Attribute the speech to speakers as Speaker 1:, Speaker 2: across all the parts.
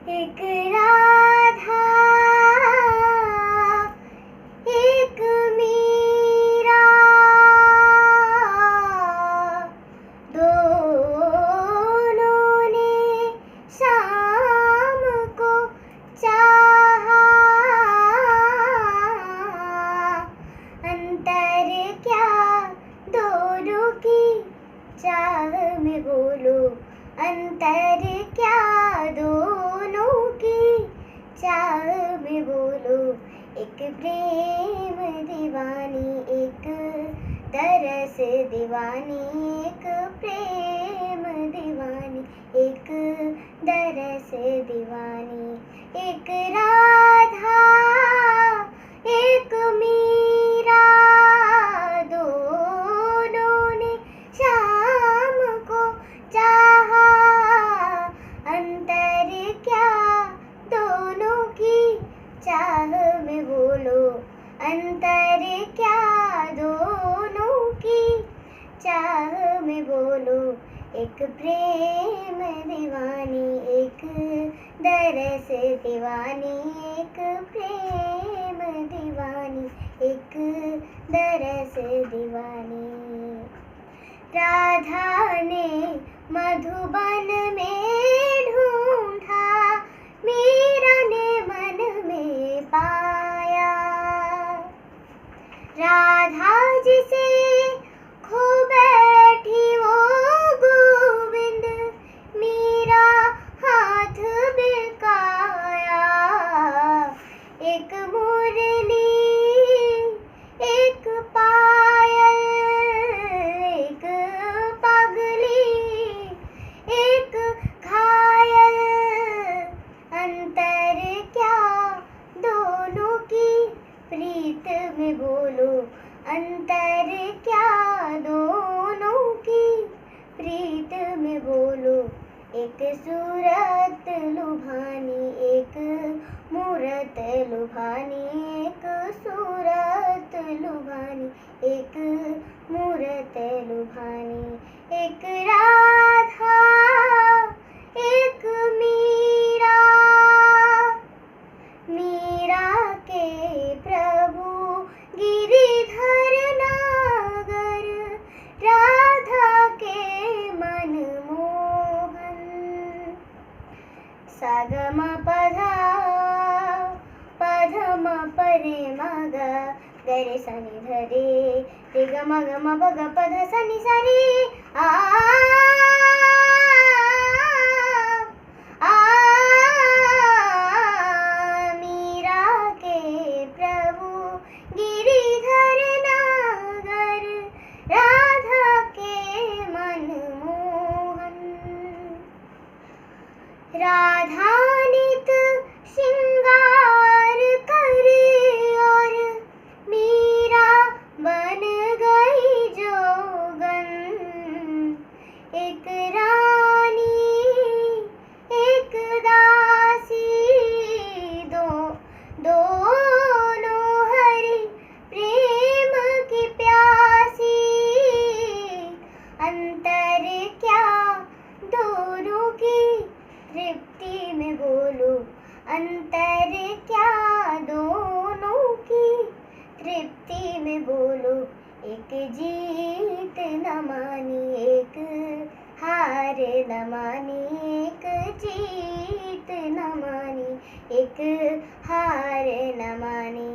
Speaker 1: एक राधा एक मीरा, दोनों ने शाम को चाहा। अंतर क्या दोनों की चाह में बोलो, अंतर क्या दोनों की चाह में बोलो। एक प्रेम दीवानी, एक तरस दीवानी, एक प्रेम दीवानी, एक तरस दीवानी। एक राधा एक मीरा, दोनों ने शाम को चाहा। अंतर क्या दोनों की चाह में बोलो, अंतर क्या दोनों की चाह में बोलो। एक प्रेम दीवानी, एक दरस दीवानी, एक प्रेम दीवानी, एक दरस दीवानी। राधा ने मधुबन में ढूंढा, मीरा ने मन में पाया। राधा जिसे खो बैठी वो गोविंद, मीरा हाथ बिलकाया। एक मुरली एक पायल, एक पगली एक घायल। अंतर क्या दोनों की प्रीत में बोलो, अंतर क्या दोनों की प्रीत में बोलो। एक सूरत लुभानी, एक मूरत लुभानी, एक सूरत लुभानी, एक मूरत लुभानी। एक राधा एक मीरा, मीरा के प्रभु गिरिधर नागर, राधा के मन मोहन। सागम पधा पधम परे मग गरे सनि धरे रे ग म ग म प ग प ध सनि सरि। आ मीरा के प्रभु गिरिधर नागर, राधा के मन मोहन। राधा नित श्रृंगार करे और मीरा बन गई जोगन। एक रानी एक दासी, दोनों हरि प्रेम की प्यासी। अंतर क्या दोनों की तृप्ति में बोलो, अंतर क्या दोनों की तृप्ति में बोलो। एक जीत न मानी, एक हार न मानी, एक जीत न मानी, एक हार न मानी।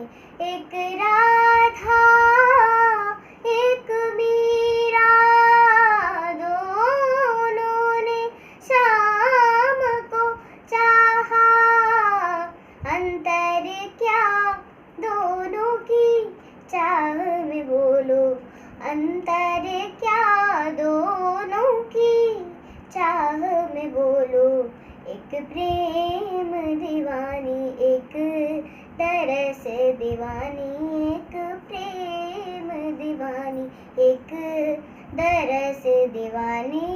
Speaker 1: एक राधा एक मीरा, दोनों ने शाम को चाहा। अंतर क्या दोनों की चाह में बोलो, अंतर क्या दोनों की चाह में बोलो। एक प्रेम दीवानी, एक तरस दीवानी, एक प्रेम दीवानी, एक दरस दीवानी।